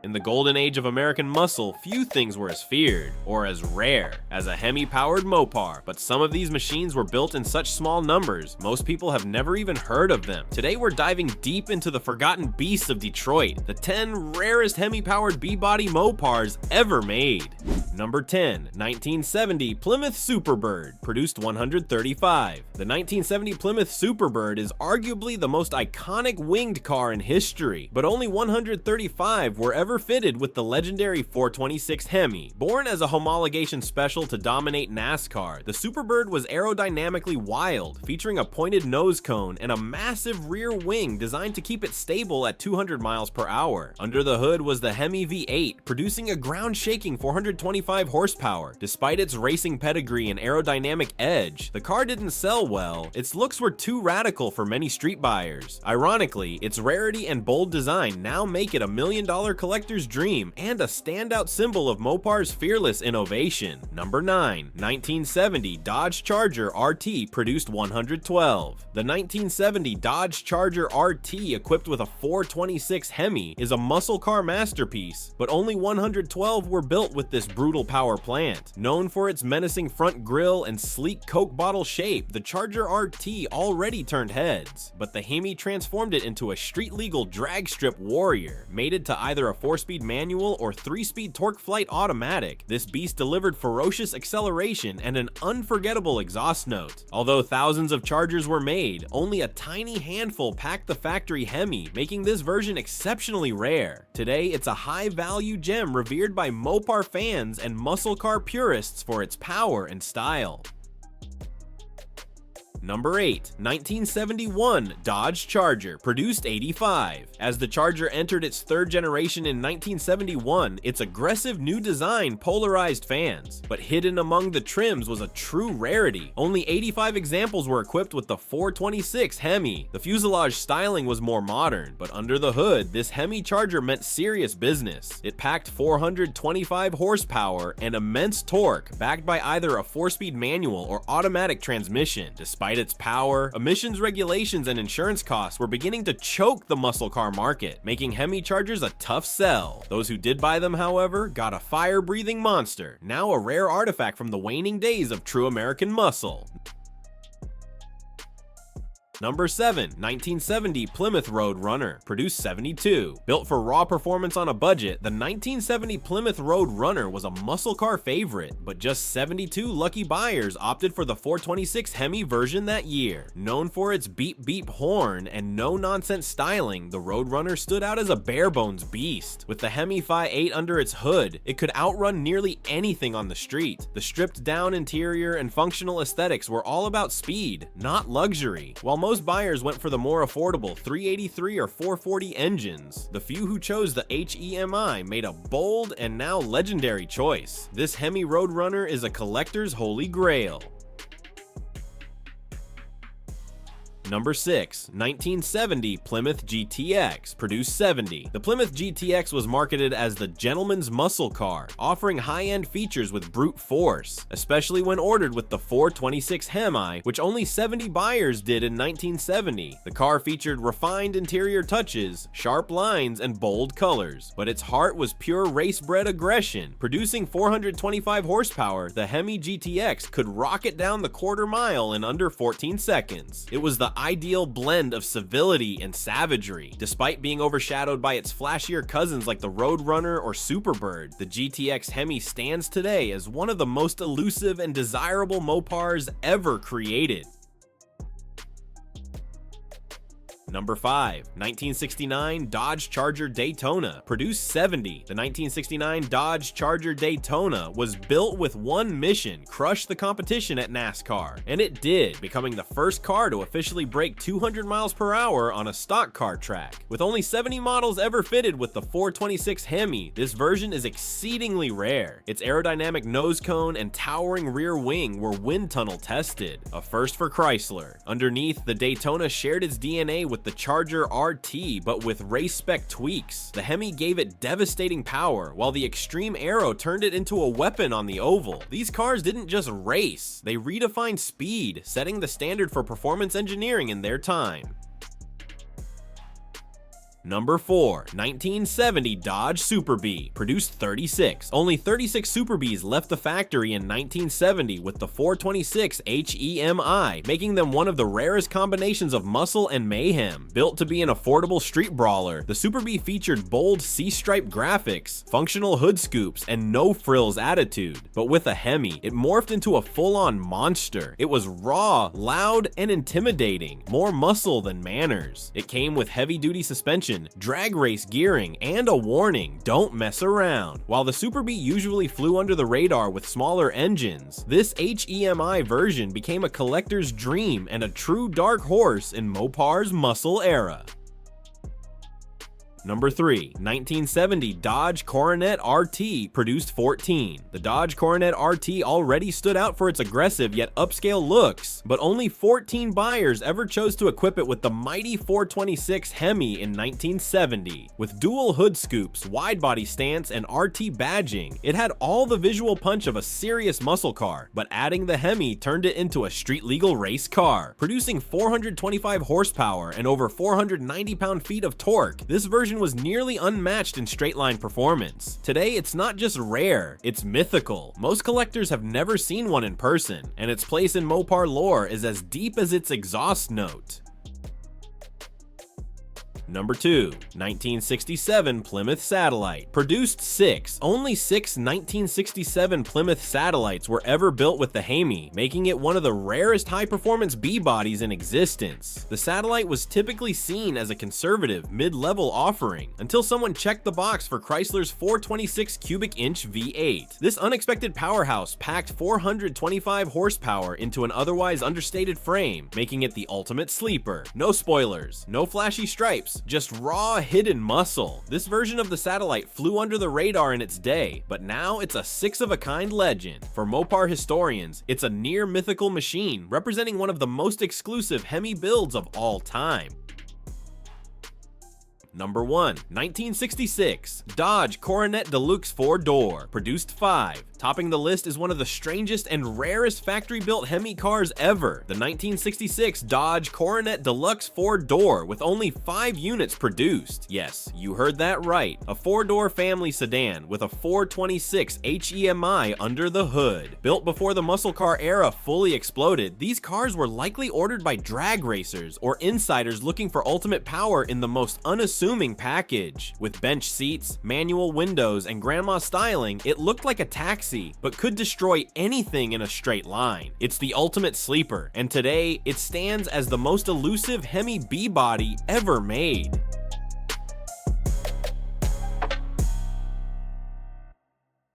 In the golden age of American muscle, few things were as feared, or as rare, as a HEMI-powered Mopar, but some of these machines were built in such small numbers, most people have never even heard of them. Today we're diving deep into the forgotten beasts of Detroit, the 10 rarest HEMI-powered B-body Mopars ever made. Number 10. 1970 Plymouth Superbird, produced 135. The 1970 Plymouth Superbird is arguably the most iconic winged car in history, but only 135 were ever fitted with the legendary 426 Hemi. Born as a homologation special to dominate NASCAR, the Superbird was aerodynamically wild, featuring a pointed nose cone and a massive rear wing designed to keep it stable at 200 miles per hour. Under the hood was the Hemi V8, producing a ground-shaking 425 horsepower. Despite its racing pedigree and aerodynamic edge, the car didn't sell well. Its looks were too radical for many street buyers. Ironically, its rarity and bold design now make it a $1 million collector's dream and a standout symbol of Mopar's fearless innovation. Number 9. 1970 Dodge Charger RT, produced 112. The 1970 Dodge Charger RT, equipped with a 426 Hemi, is a muscle car masterpiece, but only 112 were built with this brutal power plant. Known for its menacing front grille and sleek Coke bottle shape, the Charger RT already turned heads, but the Hemi transformed it into a street-legal drag strip warrior, mated to either a 4-speed manual or 3-speed torque flight automatic. This beast delivered ferocious acceleration and an unforgettable exhaust note. Although thousands of Chargers were made, only a tiny handful packed the factory Hemi, making this version exceptionally rare. Today, it's a high-value gem revered by Mopar fans and muscle car purists for its power and style. Number 8. 1971 Dodge Charger, produced 85. As the Charger entered its third generation in 1971, its aggressive new design polarized fans, but hidden among the trims was a true rarity. Only 85 examples were equipped with the 426 Hemi. The fuselage styling was more modern, but under the hood, this Hemi Charger meant serious business. It packed 425 horsepower and immense torque, backed by either a 4-speed manual or automatic transmission. Despite its power, emissions regulations and insurance costs were beginning to choke the muscle car market, making Hemi Chargers a tough sell. Those who did buy them, however, got a fire-breathing monster, now a rare artifact from the waning days of true American muscle. Number 7. 1970 Plymouth Road Runner, produced 72. Built for raw performance on a budget, the 1970 Plymouth Road Runner was a muscle car favorite, but just 72 lucky buyers opted for the 426 Hemi version that year. Known for its beep-beep horn and no-nonsense styling, the Road Runner stood out as a bare-bones beast. With the Hemi Phi 8 under its hood, it could outrun nearly anything on the street. The stripped-down interior and functional aesthetics were all about speed, not luxury. While most buyers went for the more affordable 383 or 440 engines, the few who chose the HEMI made a bold and now legendary choice. This Hemi Road Runner is a collector's holy grail. Number 6. 1970 Plymouth GTX, produced 70. The Plymouth GTX was marketed as the gentleman's muscle car, offering high-end features with brute force, especially when ordered with the 426 Hemi, which only 70 buyers did in 1970. The car featured refined interior touches, sharp lines, and bold colors, but its heart was pure race-bred aggression. Producing 425 horsepower, the Hemi GTX could rocket down the quarter mile in under 14 seconds. It was the ideal blend of civility and savagery. Despite being overshadowed by its flashier cousins like the Road Runner or Superbird, the GTX Hemi stands today as one of the most elusive and desirable Mopars ever created. Number 5. 1969 Dodge Charger Daytona, produced 70. The 1969 Dodge Charger Daytona was built with one mission: crush the competition at NASCAR. And it did, becoming the first car to officially break 200 miles per hour on a stock car track. With only 70 models ever fitted with the 426 Hemi, this version is exceedingly rare. Its aerodynamic nose cone and towering rear wing were wind tunnel tested, a first for Chrysler. Underneath, the Daytona shared its DNA with the Charger RT, but with race-spec tweaks. The Hemi gave it devastating power, while the extreme aero turned it into a weapon on the oval. These cars didn't just race, they redefined speed, setting the standard for performance engineering in their time. Number 4. 1970 Dodge Super Bee, produced 36. Only 36 Super Bees left the factory in 1970 with the 426 HEMI, making them one of the rarest combinations of muscle and mayhem. Built to be an affordable street brawler, the Super Bee featured bold C-stripe graphics, functional hood scoops, and no-frills attitude. But with a Hemi, it morphed into a full-on monster. It was raw, loud, and intimidating, more muscle than manners. It came with heavy-duty suspension, drag race gearing, and a warning: don't mess around. While the Super Bee usually flew under the radar with smaller engines, this HEMI version became a collector's dream and a true dark horse in Mopar's muscle era. Number 3. 1970 Dodge Coronet RT, produced 14. The Dodge Coronet RT already stood out for its aggressive yet upscale looks, but only 14 buyers ever chose to equip it with the mighty 426 Hemi in 1970. With dual hood scoops, wide body stance, and RT badging, it had all the visual punch of a serious muscle car, but adding the Hemi turned it into a street-legal race car. Producing 425 horsepower and over 490 pound-feet of torque, this version was nearly unmatched in straight-line performance. Today, it's not just rare, it's mythical. Most collectors have never seen one in person, and its place in Mopar lore is as deep as its exhaust note. Number 2. 1967 Plymouth Satellite, produced 6. Only 6 1967 Plymouth Satellites were ever built with the Hemi, making it one of the rarest high-performance B-bodies in existence. The Satellite was typically seen as a conservative, mid-level offering, until someone checked the box for Chrysler's 426 cubic inch V8. This unexpected powerhouse packed 425 horsepower into an otherwise understated frame, making it the ultimate sleeper. No spoilers, no flashy stripes, just raw hidden muscle. This version of the Satellite flew under the radar in its day, but now it's a six-of-a-kind legend. For Mopar historians, it's a near mythical machine, representing one of the most exclusive Hemi builds of all time. Number 1. 1966 Dodge Coronet Deluxe 4-door, produced 5. Topping the list is one of the strangest and rarest factory-built Hemi cars ever, the 1966 Dodge Coronet Deluxe 4-door, with only 5 units produced. Yes, you heard that right, a 4-door family sedan with a 426 HEMI under the hood. Built before the muscle car era fully exploded, these cars were likely ordered by drag racers or insiders looking for ultimate power in the most unassuming package. With bench seats, manual windows, and grandma styling, it looked like a taxi, but could destroy anything in a straight line. It's the ultimate sleeper, and today it stands as the most elusive Hemi B-body ever made.